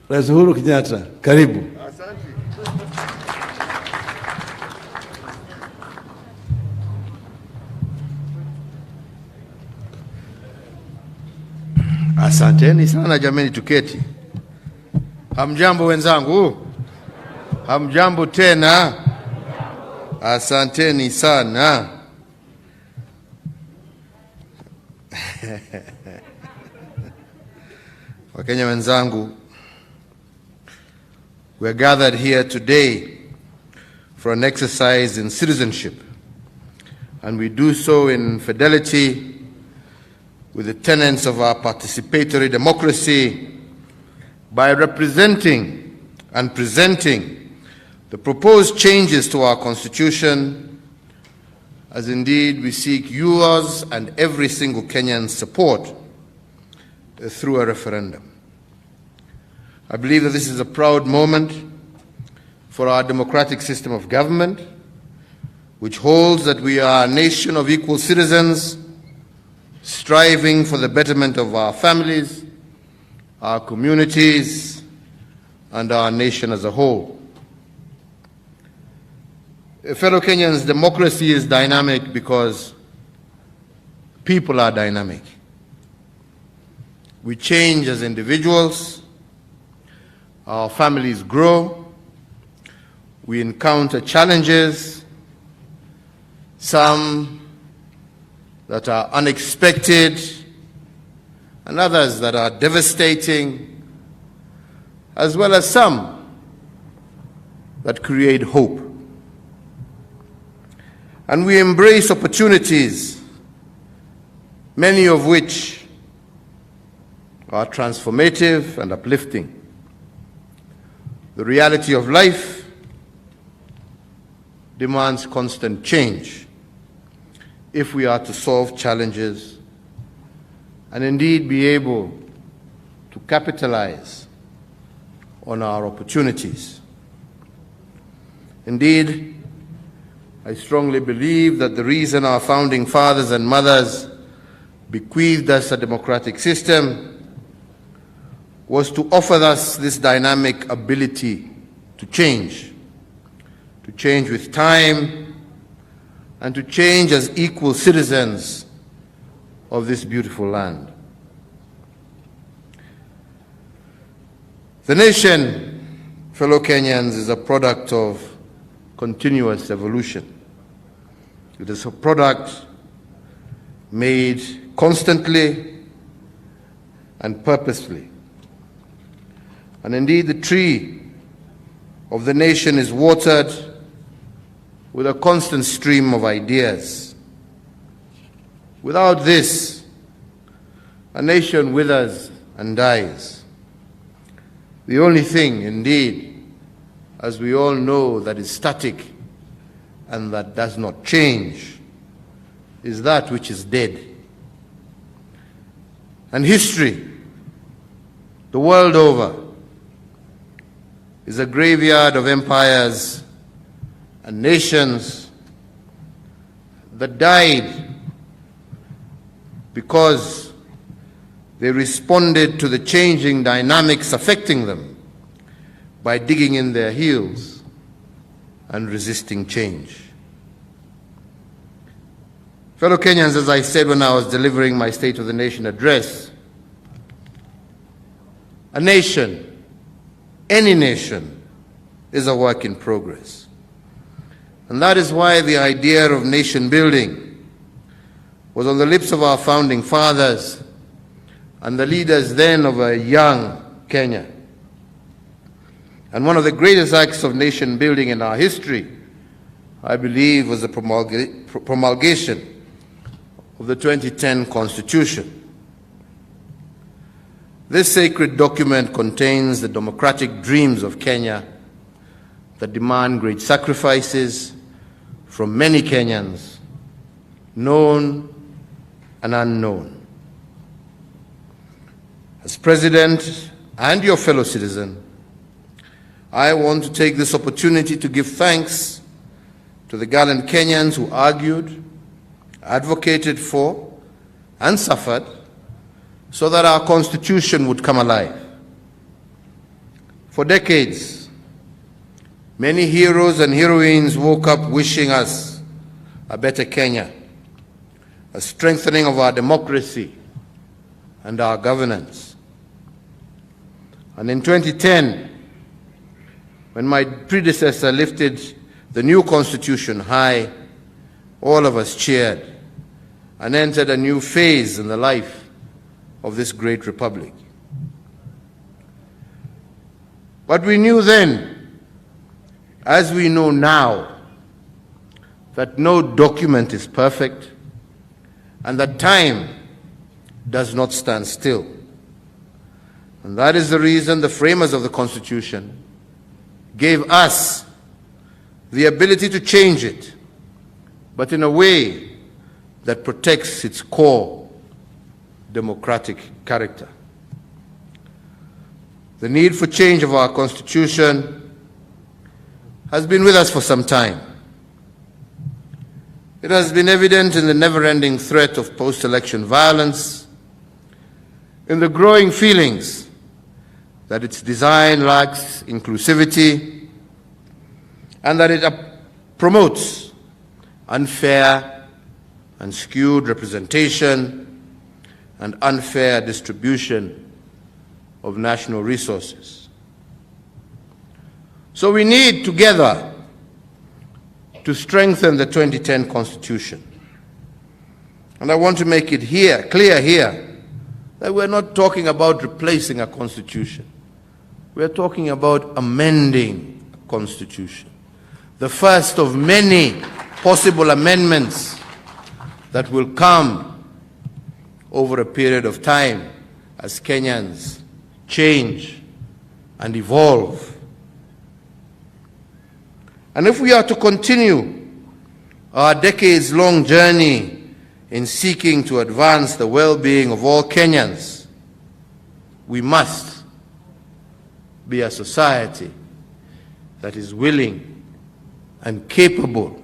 Rais Uhuru Kenyatta, karibu. Asanteni sana jameni, tuketi. Hamjambo wenzangu? Hamjambo tena? Asanteni sana. Wakenya wenzangu, we are gathered here today for an exercise in citizenship, and we do so in fidelity with the tenets of our participatory democracy by representing and presenting the proposed changes to our Constitution, as indeed we seek yours and every single Kenyan's support through a referendum. I believe that this is a proud moment for our democratic system of government, which holds that we are a nation of equal citizens, striving for the betterment of our families, our communities, and our nation as a whole. Fellow Kenyans, democracy is dynamic because people are dynamic. We change as individuals, our families grow, we encounter challenges, some that are unexpected, and others that are devastating, as well as some that create hope. And we embrace opportunities, many of which are transformative and uplifting. The reality of life demands constant change if we are to solve challenges and indeed be able to capitalize on our opportunities. Indeed, I strongly believe that the reason our founding fathers and mothers bequeathed us a democratic system was to offer us this dynamic ability to change with time, and to change as equal citizens of this beautiful land. The nation, fellow Kenyans, is a product of continuous evolution. It is a product made constantly and purposefully. And indeed, the tree of the nation is watered with a constant stream of ideas. Without this, a nation withers and dies. The only thing, indeed, as we all know, that is static and that does not change is that which is dead. And history, the world over, is a graveyard of empires and nations that died because they responded to the changing dynamics affecting them by digging in their heels and resisting change. Fellow Kenyans, as I said when I was delivering my State of the Nation address, a nation, any nation, is a work in progress. And that is why the idea of nation building was on the lips of our founding fathers and the leaders then of a young Kenya. And one of the greatest acts of nation building in our history, I believe, was the promulgation of the 2010 Constitution. This sacred document contains the democratic dreams of Kenya that demand great sacrifices from many Kenyans, known and unknown. As President and your fellow citizen, I want to take this opportunity to give thanks to the gallant Kenyans who argued, advocated for, and suffered so that our Constitution would come alive. For decades, many heroes and heroines woke up wishing us a better Kenya, a strengthening of our democracy and our governance. And in 2010, when my predecessor lifted the new constitution high, all of us cheered and entered a new phase in the life of this great republic. But we knew then, as we know now, that no document is perfect and that time does not stand still. And that is the reason the framers of the Constitution gave us the ability to change it, but in a way that protects its core democratic character. The need for change of our Constitution has been with us for some time. It has been evident in the never-ending threat of post-election violence, in the growing feelings that its design lacks inclusivity, and that it promotes unfair and skewed representation and unfair distribution of national resources. So we need together to strengthen the 2010 Constitution. And I want to make it clear here that we're not talking about replacing a constitution. We're talking about amending a constitution. The first of many possible amendments that will come over a period of time as Kenyans change and evolve. And if we are to continue our decades-long journey in seeking to advance the well-being of all Kenyans, we must be a society that is willing and capable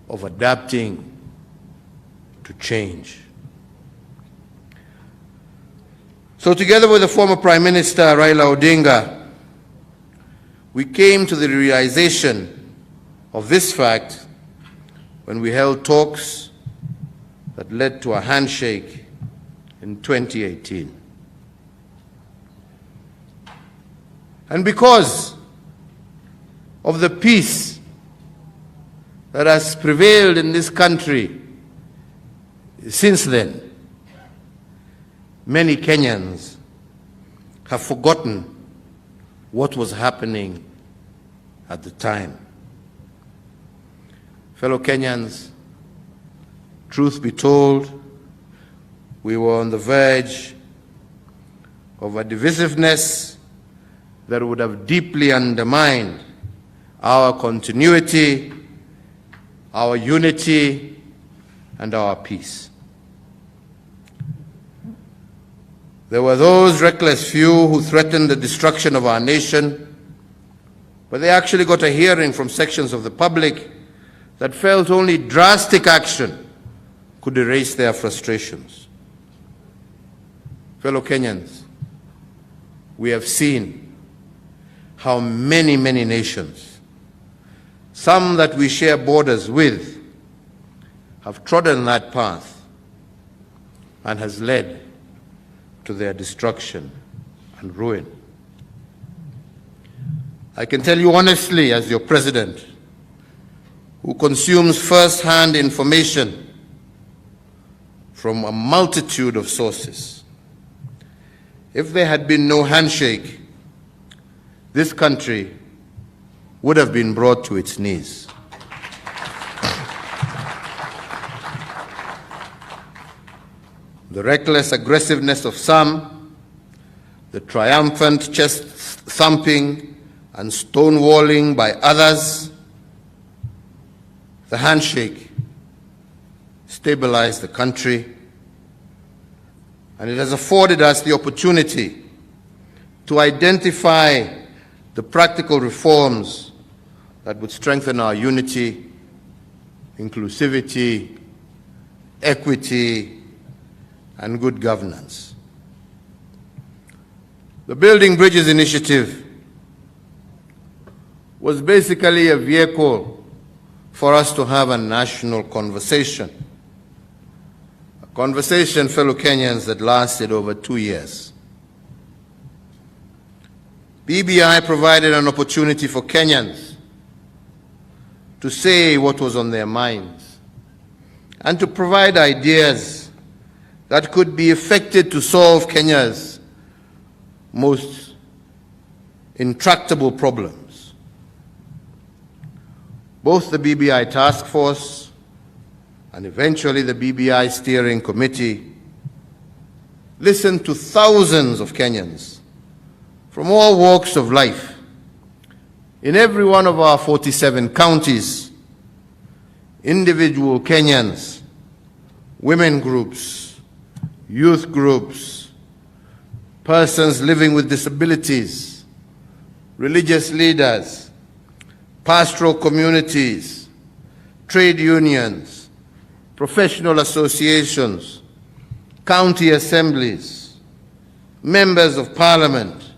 of adapting to change. So together with the former Prime Minister Raila Odinga, we came to the realization of this fact when we held talks that led to a handshake in 2018. And because of the peace that has prevailed in this country since then, many Kenyans have forgotten what was happening at the time. Fellow Kenyans, truth be told, we were on the verge of a divisiveness that would have deeply undermined our continuity, our unity, and our peace. There were those reckless few who threatened the destruction of our nation, but they actually got a hearing from sections of the public that felt only drastic action could erase their frustrations. Fellow Kenyans, we have seen how many nations, some that we share borders with, have trodden that path and has led to their destruction and ruin. I can tell you honestly, as your president, who consumes first-hand information from a multitude of sources, if there had been no handshake, this country would have been brought to its knees. The reckless aggressiveness of some, the triumphant chest thumping and stonewalling by others, the handshake stabilized the country, and it has afforded us the opportunity to identify the practical reforms that would strengthen our unity, inclusivity, equity, and good governance. The Building Bridges initiative was basically a vehicle for us to have a national conversation. A conversation, fellow Kenyans, that lasted over 2 years. BBI provided an opportunity for Kenyans to say what was on their minds and to provide ideas that could be effected to solve Kenya's most intractable problems. Both the BBI task force and eventually the BBI steering committee listened to thousands of Kenyans from all walks of life in every one of our 47 counties, individual Kenyans, women groups, youth groups, persons living with disabilities, religious leaders, pastoral communities, trade unions, professional associations, county assemblies, members of parliament,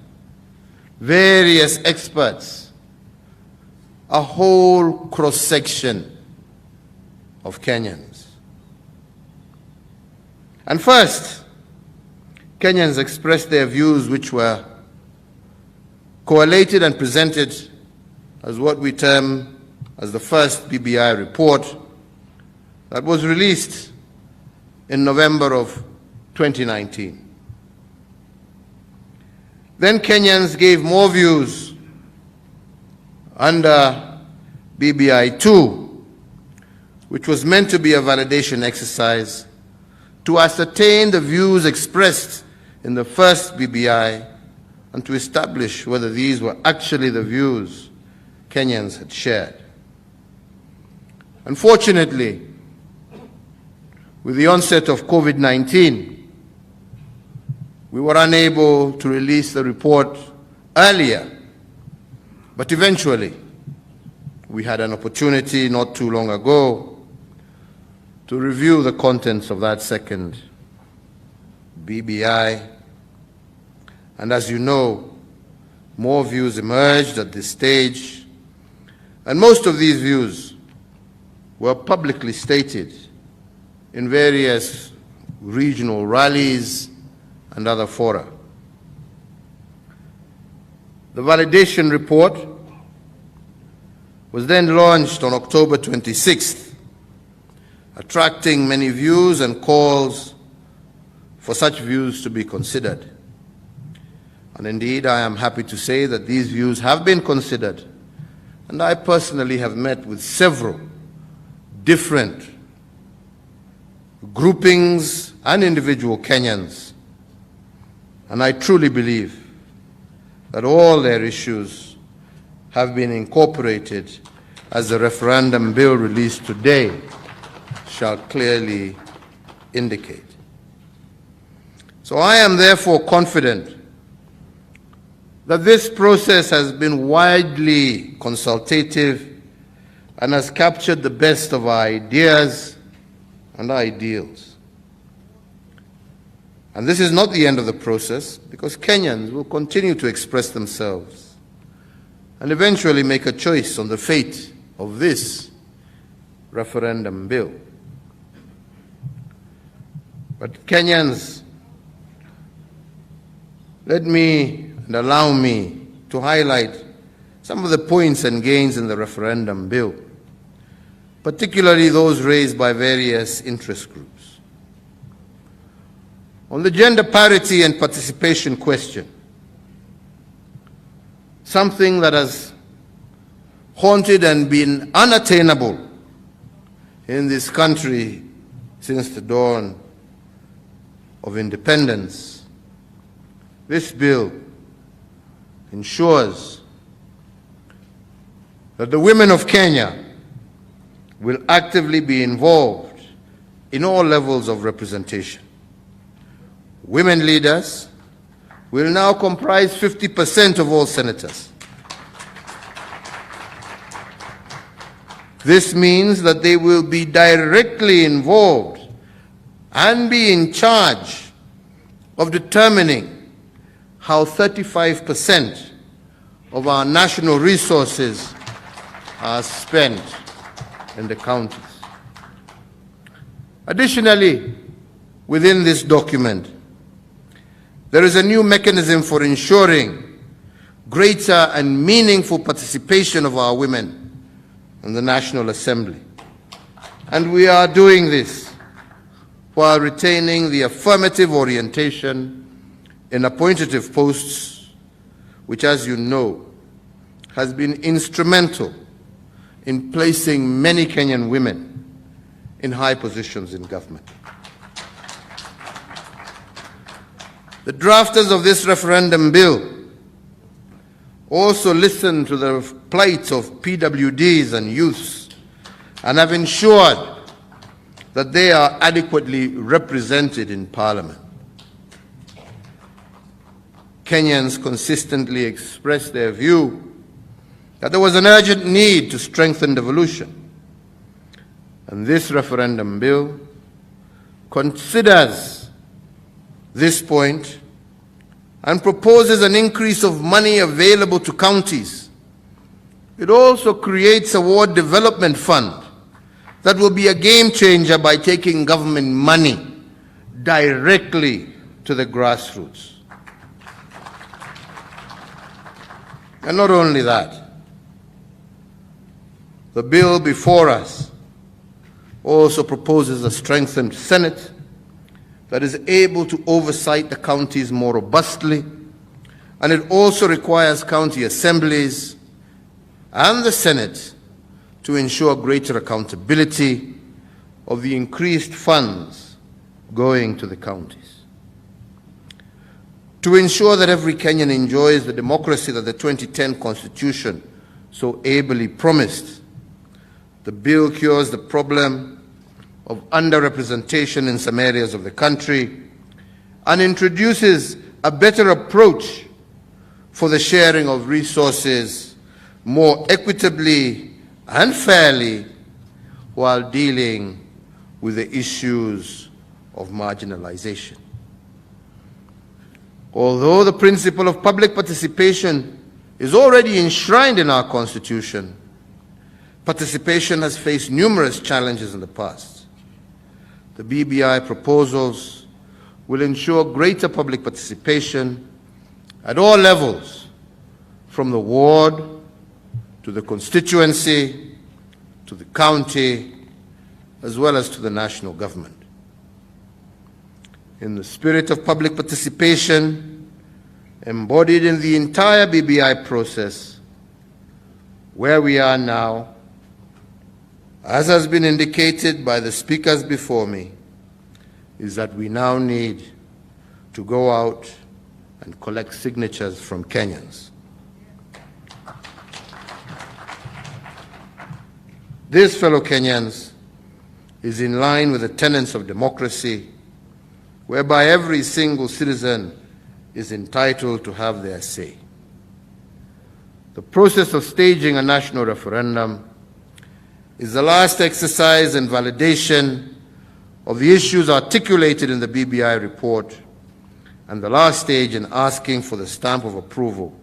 various experts, a whole cross-section of Kenyans. And first, Kenyans expressed their views, which were collated and presented as what we term as the first BBI report that was released in November of 2019. Then Kenyans gave more views under BBI 2, which was meant to be a validation exercise to ascertain the views expressed in the first BBI and to establish whether these were actually the views Kenyans had shared. Unfortunately, with the onset of COVID-19, we were unable to release the report earlier, but eventually we had an opportunity not too long ago to review the contents of that second BBI. And as you know, more views emerged at this stage, and most of these views were publicly stated in various regional rallies and other fora. The validation report was then launched on October 26th, attracting many views and calls for such views to be considered. And indeed, I am happy to say that these views have been considered, and I personally have met with several different groupings and individual Kenyans, and I truly believe that all their issues have been incorporated, as the referendum bill released today shall clearly indicate. So I am therefore confident that this process has been widely consultative and has captured the best of our ideas and ideals. And this is not the end of the process, because Kenyans will continue to express themselves and eventually make a choice on the fate of this referendum bill. But Kenyans, let me and allow me to highlight some of the points and gains in the referendum bill, particularly those raised by various interest groups. On the gender parity and participation question, something that has haunted and been unattainable in this country since the dawn of independence, this bill ensures that the women of Kenya will actively be involved in all levels of representation. Women leaders will now comprise 50% of all senators. This means that they will be directly involved and be in charge of determining how 35% of our national resources are spent in the counties. Additionally, within this document, there is a new mechanism for ensuring greater and meaningful participation of our women in the National Assembly. And we are doing this while retaining the affirmative orientation in appointive posts, which, as you know, has been instrumental in placing many Kenyan women in high positions in government. The drafters of this referendum bill also listened to the plight of PWDs and youths and have ensured that they are adequately represented in Parliament. Kenyans consistently expressed their view that there was an urgent need to strengthen devolution, and this referendum bill considers this point and proposes an increase of money available to counties. It also creates a ward development fund that will be a game changer by taking government money directly to the grassroots. And not only that, the bill before us also proposes a strengthened Senate that is able to oversight the counties more robustly, and it also requires county assemblies and the Senate to ensure greater accountability of the increased funds going to the counties. To ensure that every Kenyan enjoys the democracy that the 2010 Constitution so ably promised, the bill cures the problem of underrepresentation in some areas of the country and introduces a better approach for the sharing of resources more equitably and fairly while dealing with the issues of marginalization. Although the principle of public participation is already enshrined in our Constitution, participation has faced numerous challenges in the past. The BBI proposals will ensure greater public participation at all levels, from the ward to the constituency to the county, as well as to the national government. In the spirit of public participation embodied in the entire BBI process, where we are now, as has been indicated by the speakers before me, is that we now need to go out and collect signatures from Kenyans. This, fellow Kenyans, is in line with the tenets of democracy, whereby every single citizen is entitled to have their say. The process of staging a national referendum is the last exercise and validation of the issues articulated in the BBI report and the last stage in asking for the stamp of approval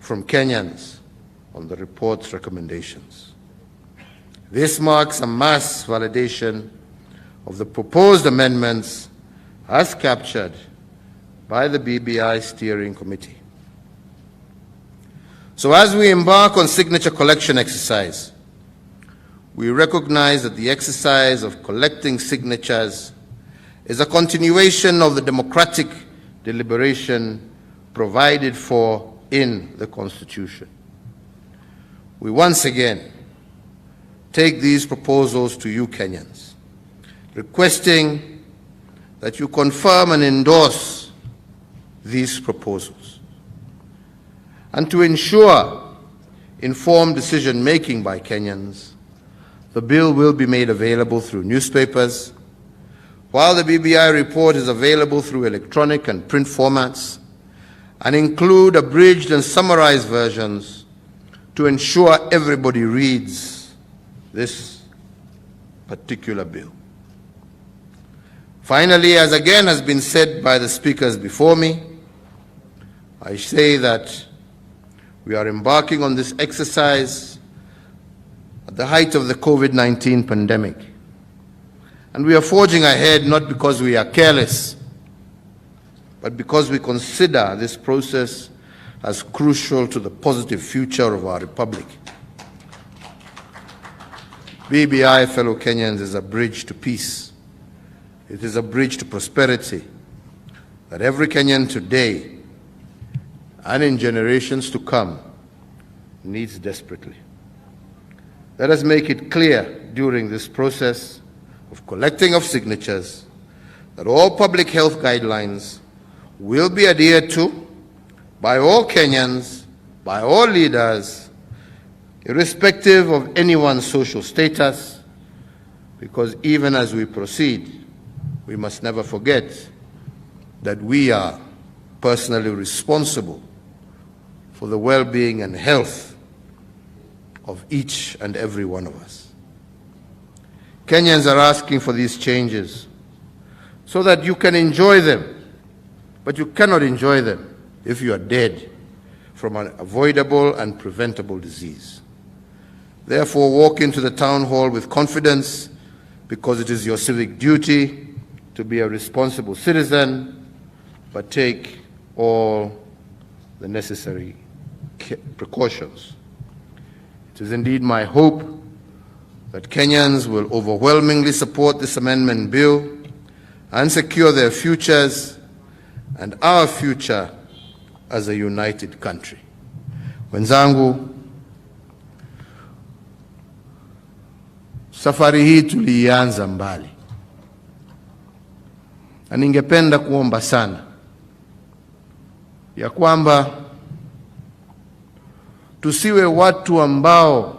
from Kenyans on the report's recommendations. This marks a mass validation of the proposed amendments as captured by the BBI Steering Committee. So as we embark on signature collection exercise, we recognize that the exercise of collecting signatures is a continuation of the democratic deliberation provided for in the Constitution. We once again take these proposals to you Kenyans, requesting that you confirm and endorse these proposals, and to ensure informed decision-making by Kenyans. The bill will be made available through newspapers, while the BBI report is available through electronic and print formats, and include abridged and summarized versions to ensure everybody reads this particular bill. Finally, as again has been said by the speakers before me, I say that We are embarking on this exercise at the height of the COVID-19 pandemic. And we are forging ahead not because we are careless, but because we consider this process as crucial to the positive future of our republic. BBI, fellow Kenyans, is a bridge to peace. It is a bridge to prosperity that every Kenyan today and in generations to come needs desperately. Let us make it clear during this process of collecting of signatures that all public health guidelines will be adhered to by all Kenyans, by all leaders, irrespective of anyone's social status, because even as we proceed, we must never forget that we are personally responsible for the well-being and health of each and every one of us. Kenyans are asking for these changes so that you can enjoy them, but you cannot enjoy them if you are dead from an avoidable and preventable disease. Therefore, walk into the town hall with confidence, because it is your civic duty to be a responsible citizen, but take all the necessary precautions. It is indeed my hope that Kenyans will overwhelmingly support this amendment bill and secure their futures and our future as a united country. Wenzangu, safari hii tulianza mbali. Na ningependa kuomba sana ya kwamba tusiwe watu ambao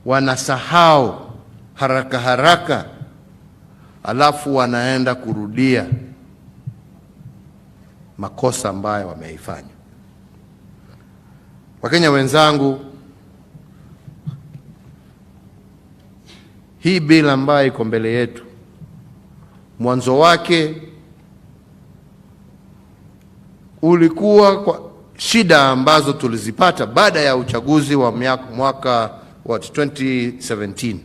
wanasahau haraka haraka alafu wanaenda kurudia makosa ambayo wameifanya. Wakenya wenzangu, hii bill ambayo iko mbele yetu, mwanzo wake ulikuwa kwa shida ambazo tulizipata baada ya uchaguzi wa mwaka wa 2017.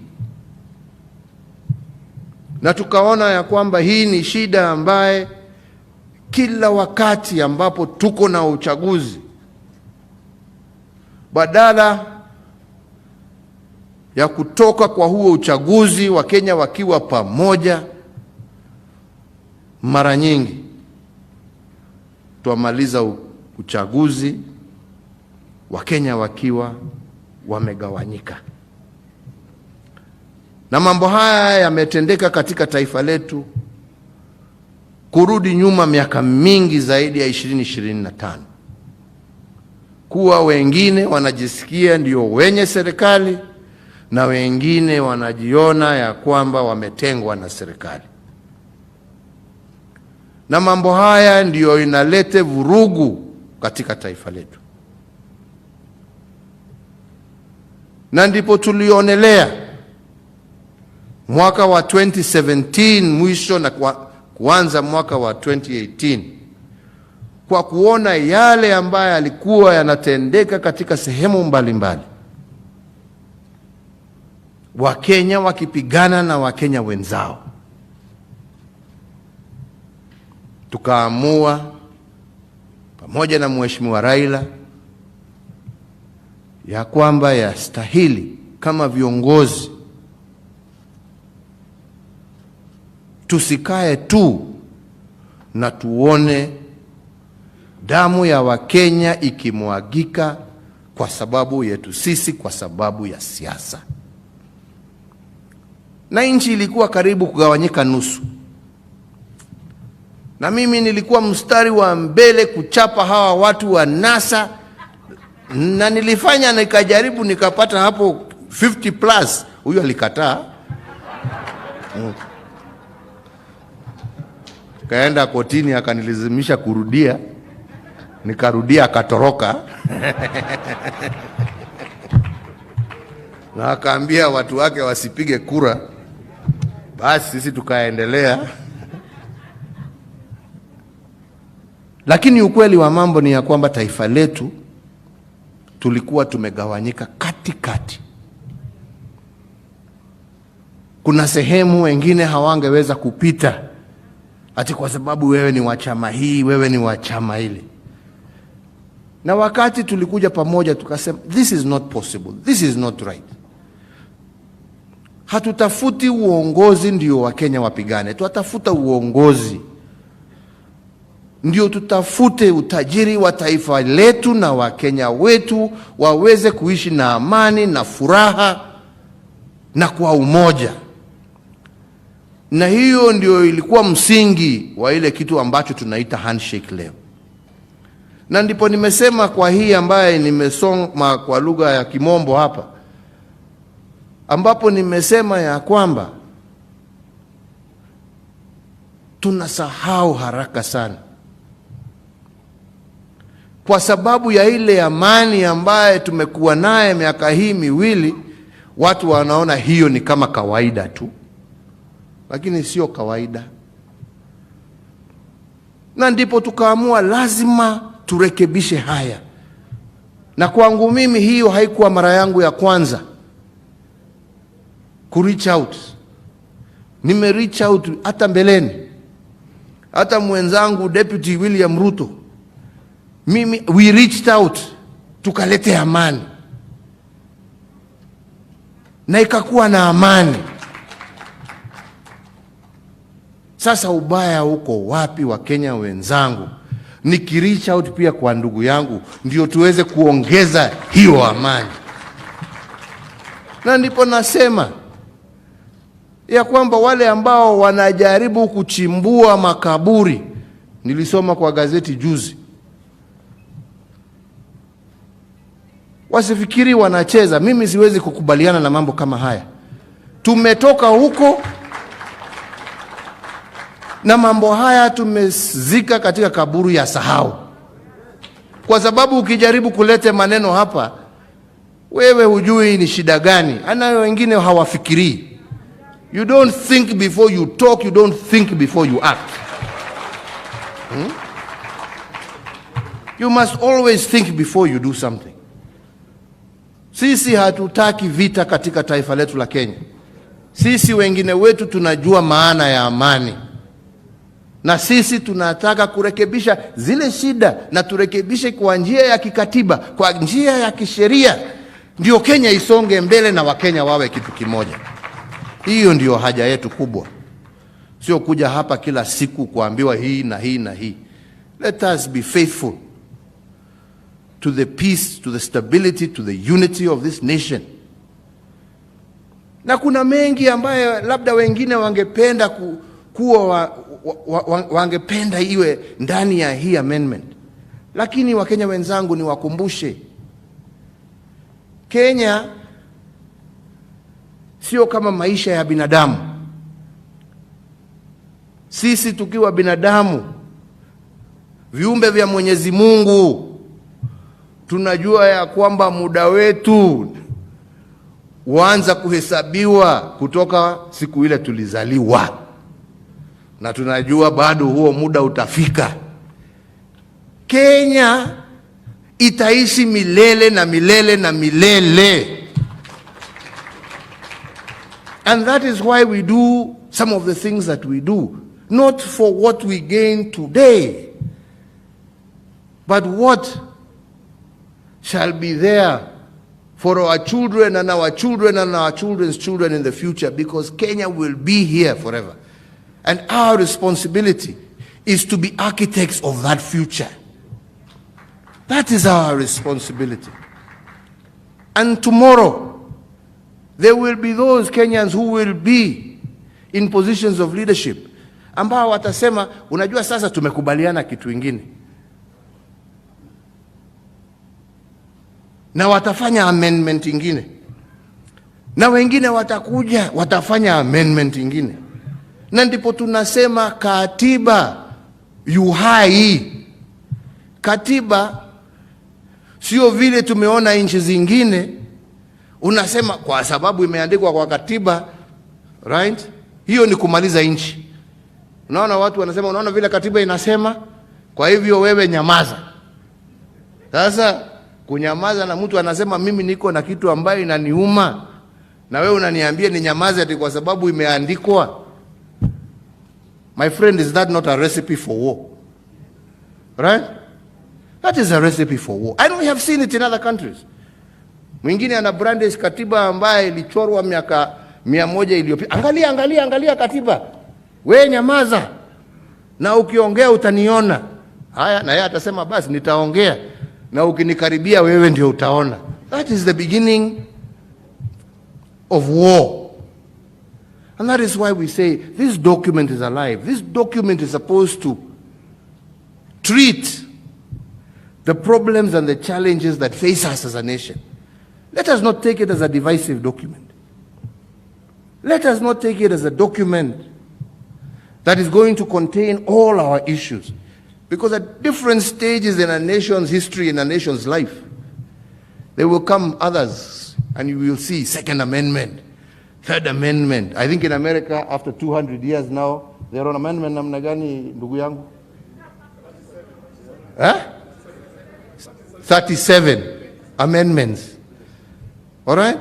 Na tukaona ya kwamba hii ni shida ambaye kila wakati ambapo tuko na uchaguzi, badala ya kutoka kwa huo uchaguzi Wakenya wakiwa pamoja, mara nyingi tuamaliza uchaguzi Wakenya wakiwa wamegawanyika. Na mambo haya yametendeka katika taifa letu kurudi nyuma miaka mingi zaidi ya 20-25. Kuwa wengine wanajisikia ndio wenye serikali na wengine wanajiona ya kwamba wametengwa na serikali. Na mambo haya ndio inalete vurugu katika taifa letu. Na ndipo tulionelea mwaka wa 2017 mwisho na kuanza mwaka wa 2018, kwa kuona yale ambayo yalikuwa yanatendeka katika sehemu mbalimbali, Wakenya wakipigana na Wakenya wenzao, tukaamua pamoja na Mheshimiwa Raila ya kwamba yastahili kama viongozi tusikae tu na tuone damu ya Wakenya ikimwagika kwa sababu yetu sisi, kwa sababu ya siasa. Na nchi ilikuwa karibu kugawanyika nusu. Na mimi nilikuwa mstari wa mbele kuchapa hawa watu wa NASA, na nilifanya nikajaribu nikapata hapo 50+. Huyo alikataa. Kaenda kotini akanilazimisha kurudia. Nikarudia akatoroka. Na akaambia watu wake wasipige kura. Basi sisi tukaendelea. Lakini ukweli wa mambo ni ya kwamba taifa letu tulikuwa tumegawanyika katikati. Kuna sehemu wengine hawangeweza kupita ati kwa sababu wewe ni wa chama hii, wewe ni wa chama ile. Na wakati tulikuja pamoja tukasema this is not possible, this is not right. Hatutafuti uongozi ndio Wakenya wapigane, tutatafuta uongozi ndio tutafute utajiri wa taifa letu na Wakenya wetu waweze kuishi na amani na furaha na kwa umoja. Na hiyo ndio ilikuwa msingi wa ile kitu ambacho tunaita handshake leo. Na ndipo nimesema kwa hii ambaye nimesoma kwa lugha ya Kimombo hapa, ambapo nimesema ya kwamba tunasahau haraka sana kwa sababu ya ile amani ambaye tumekuwa naye miaka hii miwili. Watu wanaona hiyo ni kama kawaida tu, lakini sio kawaida. Na ndipo tukaamua lazima turekebishe haya. Na kwangu mimi hiyo haikuwa mara yangu ya kwanza reach out. Nime reach out hata mbeleni. Hata mwenzangu Deputy William Ruto, we reached out tukalete amani. Na ikakuwa na amani. Sasa ubaya uko wapi Wakenya wenzangu? Nikireach out pia kwa ndugu yangu ndio tuweze kuongeza hiyo amani. Na ndipo nasema ya kwamba wale ambao wanajaribu kuchimbua makaburi, nilisoma kwa gazeti juzi, wasifikiri wanacheza. Mimi siwezi kukubaliana na mambo kama haya. Tumetoka huko na mambo haya tumezika katika kaburi ya sahau. Kwa sababu ukijaribu kulete maneno hapa, wewe hujui ni shida gani. Anayo wengine hawafikiri. You don't think before you talk, you don't think before you act. You must always think before you do something. Sisi hatutaki vita katika taifa letu la Kenya. Sisi wengine wetu tunajua maana ya amani. Na sisi tunataka kurekebisha zile shida, na turekebishe kwa njia ya kikatiba, kwa njia ya kisheria, ndio Kenya isonge mbele na Wakenya wawe kitu kimoja. Hiyo ndio haja yetu kubwa. Sio kuja hapa kila siku kuambiwa hii na hii na hii. Let us be faithful to the peace, to the stability, to the unity of this nation. Na kuna mengi ambayo labda wengine wangependa wangependa iwe ndani ya hii amendment. Lakini Wakenya wenzangu, niwakumbushe, Kenya sio kama maisha ya binadamu. Sisi tukiwa binadamu, viumbe vya Mwenyezi Mungu, tunajua ya kwamba muda wetu huanza kuhesabiwa kutoka siku ile tulizaliwa. Na tunajua bado huo muda utafika. Kenya itaishi milele na milele na milele. And that is why we do some of the things that we do. Not for what we gain today, but what shall be there for our children and our children and our children's children in the future, because Kenya will be here forever. And our responsibility is to be architects of that future. That is our responsibility. And tomorrow, there will be those Kenyans who will be in positions of leadership, ambao watasema, unajua sasa tumekubaliana kitu ingine. Na watafanya amendment ingine. Na wengine watakuja, watafanya amendment ingine. Na ndipo tunasema katiba yu hai. Katiba sio vile tumeona nchi zingine, unasema kwa sababu imeandikwa kwa katiba, right? Hiyo ni kumaliza nchi. Unaona watu wanasema, unaona vile katiba inasema, kwa hivyo wewe nyamaza. Sasa Kunyamaza na mtu anasema mimi niko na kitu ambayo inaniuma, na wewe unaniambia ninyamaze ati kwa sababu imeandikwa. My friend, is that not a recipe for war? Right? That is a recipe for war. And we have seen it in other countries. Mwingine ana brandish katiba ambaye ilichorwa miaka 100 iliyopita. Angalia katiba. Wewe nyamaza. Na ukiongea utaniona. Haya, na yeye atasema basi nitaongea. Na ukinikaribia wewe ndio utaona. That is the beginning of war. And that is why we say this document is alive. This document is supposed to treat the problems and the challenges that face us as a nation. Let us not take it as a divisive document. Let us not take it as a document that is going to contain all our issues. Because at different stages in a nation's history, in a nation's life, there will come others, and you will see Second Amendment, Third Amendment. I think in America, after 200 years now, they're on amendment namna gani, ndugu yangu? 37 amendments. All right?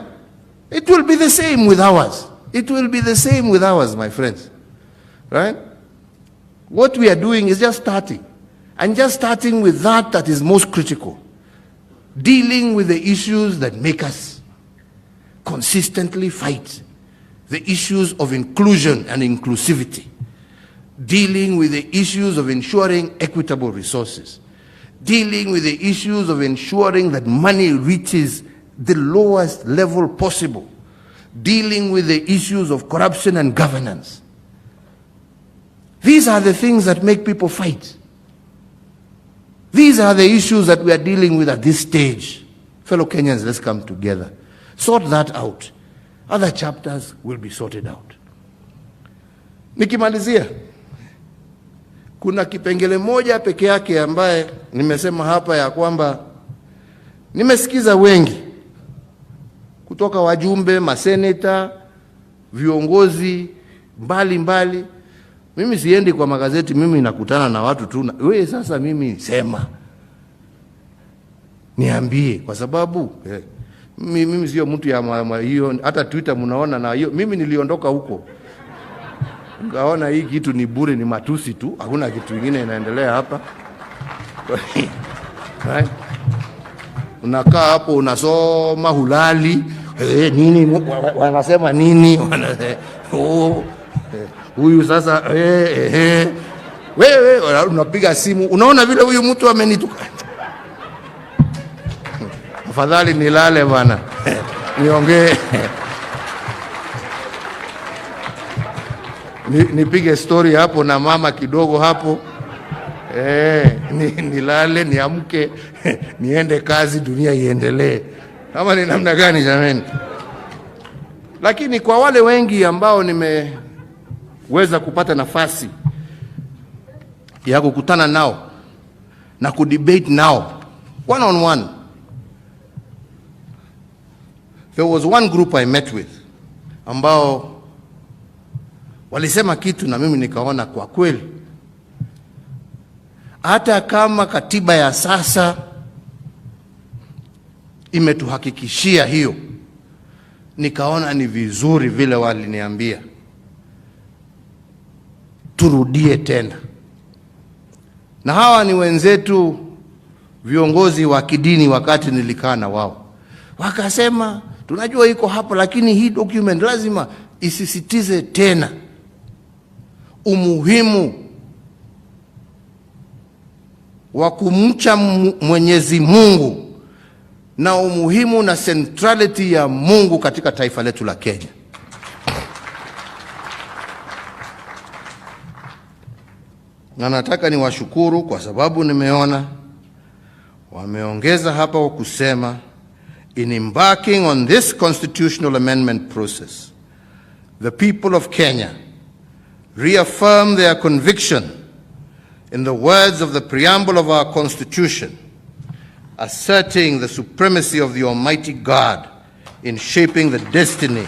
It will be the same with ours. It will be the same with ours, my friends. Right? What we are doing is just starting. And just starting with that is most critical. Dealing with the issues that make us consistently fight. The issues of inclusion and inclusivity. Dealing with the issues of ensuring equitable resources. Dealing with the issues of ensuring that money reaches the lowest level possible. Dealing with the issues of corruption and governance. These are the things that make people fight. These are the issues that we are dealing with at this stage. Fellow Kenyans, let's come together. Sort that out. Other chapters will be sorted out. Nikimalizia, kuna kipengele moja peke yake ambaye nimesema hapa ya kwamba nimesikiza wengi kutoka wajumbe, maseneta, viongozi mbali. Mimi siendi kwa magazeti, mimi nakutana na watu tu. Wewe sasa mimi sema. Niambie kwa sababu mimi sio mtu ya hiyo, hata Twitter mnaona na hiyo. Mimi niliondoka huko. Ngaona hii kitu ni bure, ni matusi tu. Hakuna kitu kingine inaendelea hapa. Right? Unakaa hapo unasoma hulali. Nini wanasema nini? Huyu sasa wewe unapiga simu, unaona vile huyu mtu amenituka. Afadhali nilale bwana. Niongee. Nipige story hapo na mama kidogo hapo. Nilale, niamke, niende kazi, dunia iendelee. Kama ni namna gani jamani? Lakini kwa wale wengi ambao nimeweza kupata nafasi ya kukutana nao na kudebate nao one on one, there was one group I met with ambao walisema kitu na mimi nikaona kwa kweli, hata kama katiba ya sasa imetuhakikishia hiyo, nikaona ni vizuri vile waliniambia turudie tena. Na hawa ni wenzetu viongozi wa kidini. Wakati nilikaa na wao, wakasema tunajua iko hapo, lakini hii document lazima isisitize tena umuhimu wa kumcha Mwenyezi Mungu na umuhimu na centrality ya Mungu katika taifa letu la Kenya. Na nataka niwashukuru kwa sababu nimeona wameongeza hapa kusema, in embarking on this constitutional amendment process, the people of Kenya reaffirm their conviction in the words of the preamble of our Constitution, asserting the supremacy of the Almighty God in shaping the destiny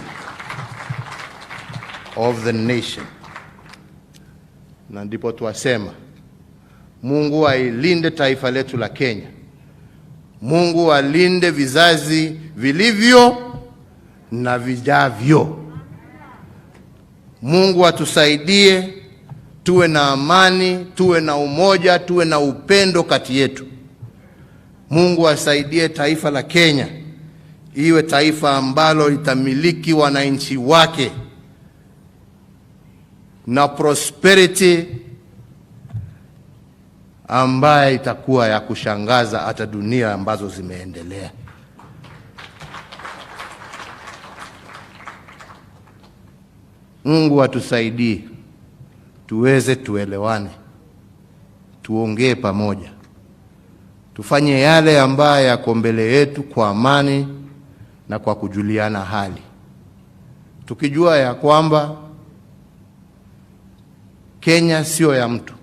of the nation. Na ndipo tuwasema, Mungu ailinde taifa letu la Kenya. Mungu alinde vizazi vilivyo na vijavyo. Mungu atusaidie tuwe na amani, tuwe na umoja, tuwe na upendo kati yetu. Mungu asaidie taifa la Kenya iwe taifa ambalo litamiliki wananchi wake na prosperity ambaye itakuwa ya kushangaza hata dunia ambazo zimeendelea. Mungu atusaidie tuweze tuelewane, tuongee pamoja, tufanye yale ambayo yako mbele yetu kwa amani na kwa kujuliana hali, tukijua ya kwamba Kenya sio ya mtu.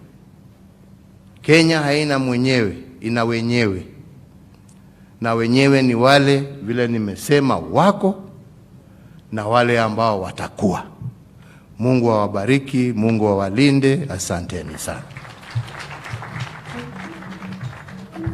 Kenya haina mwenyewe, ina wenyewe, na wenyewe ni wale vile nimesema wako na wale ambao watakuwa. Mungu awabariki, Mungu awalinde. Asanteni sana.